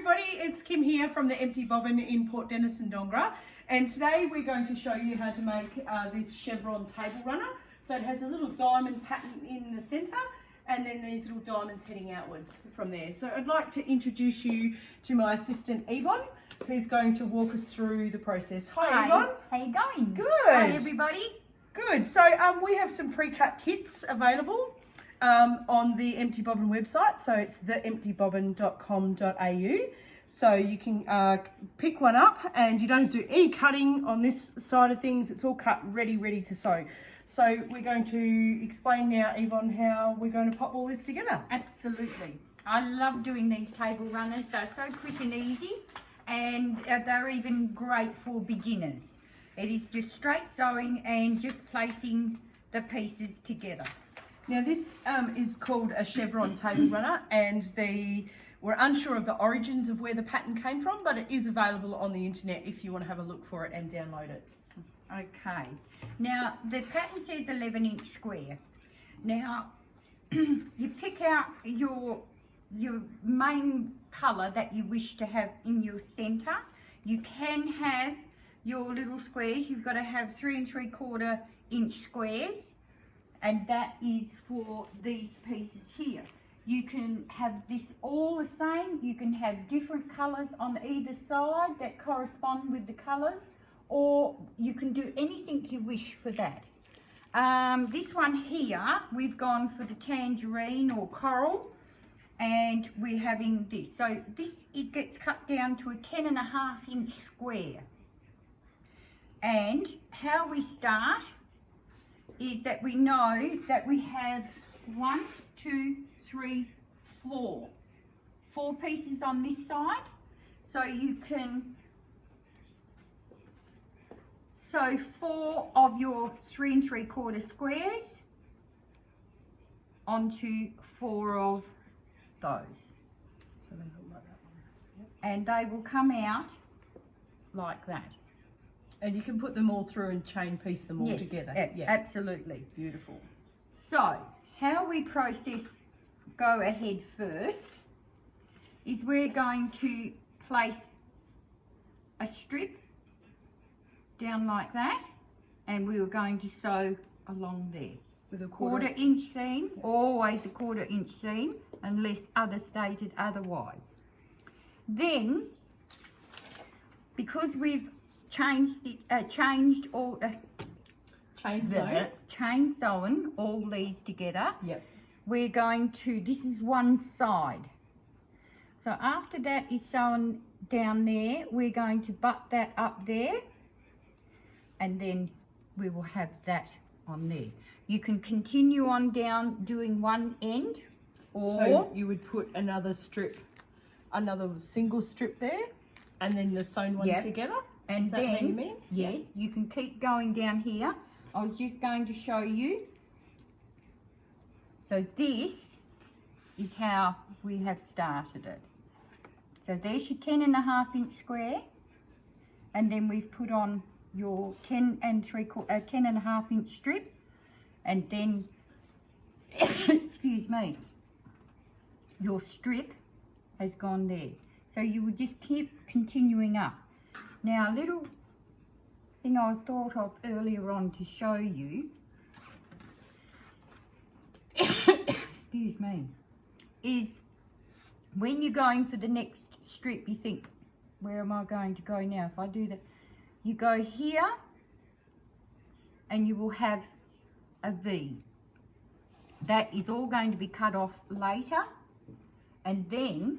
everybody, it's Kim here from the Empty-Bobbin in Port Denison, Dongra, and today we're going to show you how to make this Chevron table runner. So it has a little diamond pattern in the centre and then these little diamonds heading outwards from there. So I'd like to introduce you to my assistant Yvonne, who's going to walk us through the process. Hi Yvonne. How you going? Good. Hi everybody. Good. So we have some pre-cut kits available on the Empty-Bobbin website. So it's theemptybobbin.com.au. So you can pick one up and you don't have to do any cutting on this side of things. It's all cut ready to sew. So we're going to explain now, Yvonne, how we're going to pop all this together. Absolutely. I love doing these table runners. They're so quick and easy, and they're even great for beginners. It is just straight sewing and just placing the pieces together. Now this is called a Chevron table runner, and we're unsure of the origins of where the pattern came from, but it is available on the internet if you want to have a look for it and download it. Okay. Now the pattern says 11-inch square. Now you pick out your main colour that you wish to have in your centre. You can have your little squares. You've got to have 3 3/4 inch squares, and that is for these pieces here. You can have this all the same. You can have different colours on either side that correspond with the colours, or you can do anything you wish for that. This one here, we've gone for the tangerine or coral, and we're having this. So this, it gets cut down to a 10.5 inch square. And how we start is that we know that we have 1, 2, 3, 4. 4 pieces on this side. So you can sew 4 of your 3 3/4 squares onto 4 of those. So they look like that one. Yep. And they will come out like that. And you can put them all through and chain piece them all together. Yeah, absolutely. Beautiful. So, how we go ahead first is we're going to place a strip down like that, and we are going to sew along there. With a quarter inch seam, always a 1/4 inch seam, unless stated otherwise. Then, because we've chain sewn all these together. Yep. We're going to, this is one side. So after that is sewn down there, we're going to butt that up there, and then we will have that on there. You can continue on down doing one end, or so you would put another single strip there, and then the sewn one together. And is that then, what you mean? yes, you can keep going down here. I was just going to show you. So this is how we have started it. So there's your 10.5 inch square, and then we've put on your 10.5 inch strip, and then, excuse me, your strip has gone there. So you would just keep continuing up. Now, a little thing I was thought of earlier on to show you, excuse me, is when you're going for the next strip, you think, where am I going to go now? If I do that, you go here, and you will have a V. That is all going to be cut off later, and then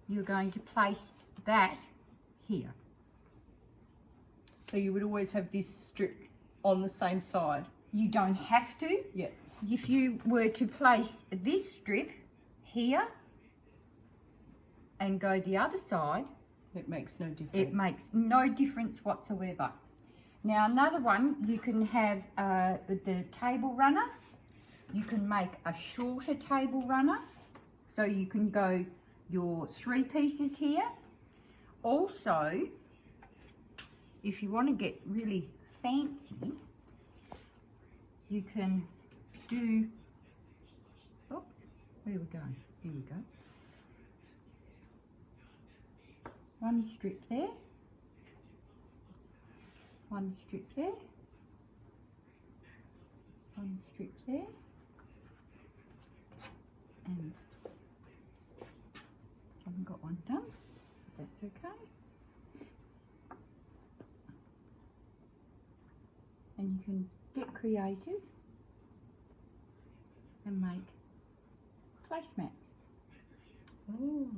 you're going to place that here. So you would always have this strip on the same side? You don't have to. Yeah. If you were to place this strip here and go the other side, it makes no difference. It makes no difference whatsoever. Now another one, you can have the table runner. You can make a shorter table runner. So you can go your 3 pieces here. Also, if you want to get really fancy, you can do, oops, where are we going? Here we go. One strip there. One strip there. One strip there. And I haven't got one done. That's okay. And you can get creative and make placemats. Ooh.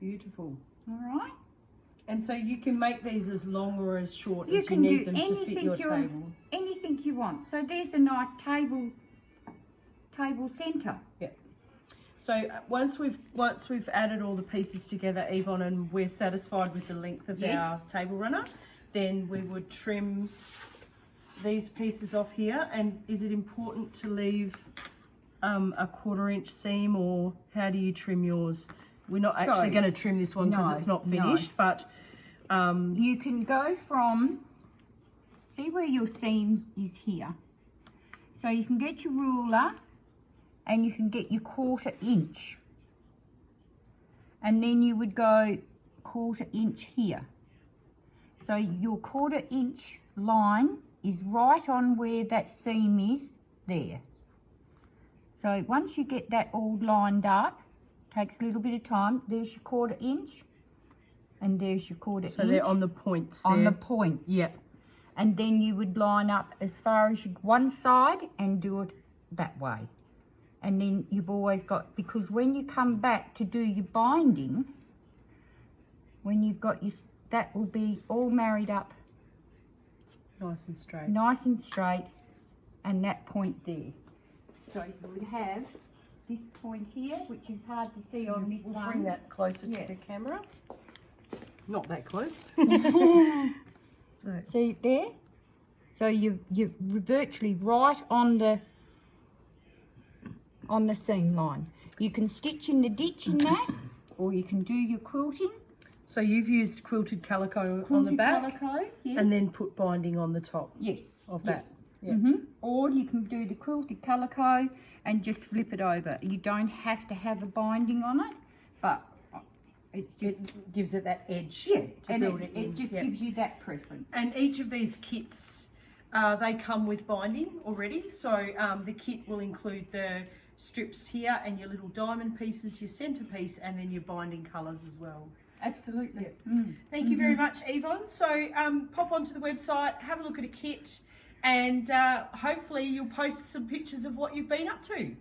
Beautiful. All right. And so you can make these as long or as short You as you can need do them to fit your table. anything you want. So there's a nice table centre. Yep. So once we've added all the pieces together, Yvonne, and we're satisfied with the length of our table runner, then we would trim these pieces off here. And is it important to leave a 1/4 inch seam, or how do you trim yours? We're not actually going to trim this one because it's not finished, but you can go from, see where your seam is here. So you can get your ruler and you can get your 1/4 inch. And then you would go 1/4 inch here. So your 1/4 inch line is right on where that seam is there. So once you get that all lined up, takes a little bit of time. There's your 1/4 inch, and there's your 1/4 inch. So they're on the points there. On the points. Yep. And then you would line up as far as one side and do it that way. And then you've always got, because when you come back to do your binding, when you've got your, that will be all married up. Nice and straight. Nice and straight, and that point there. So you would have this point here, which is hard to see on this We'll one. bring that closer to the camera. Not that close. So. See there? So you're virtually right on the seam line. You can stitch in the ditch in that, or you can do your quilting. So you've used quilted calico on the back, calico, yes. and then put binding on the top. Yes. Of that. Yes. Or you can do the quilted calico and just flip it over. You don't have to have a binding on it, but it's just... It gives it that edge to build it in. It just gives you that preference. And each of these kits, they come with binding already. So the kit will include the strips here and your little diamond pieces, your centerpiece, and then your binding colours as well. Absolutely. Yep. Thank you very much, Yvonne. So pop onto the website, have a look at a kit, and hopefully you'll post some pictures of what you've been up to.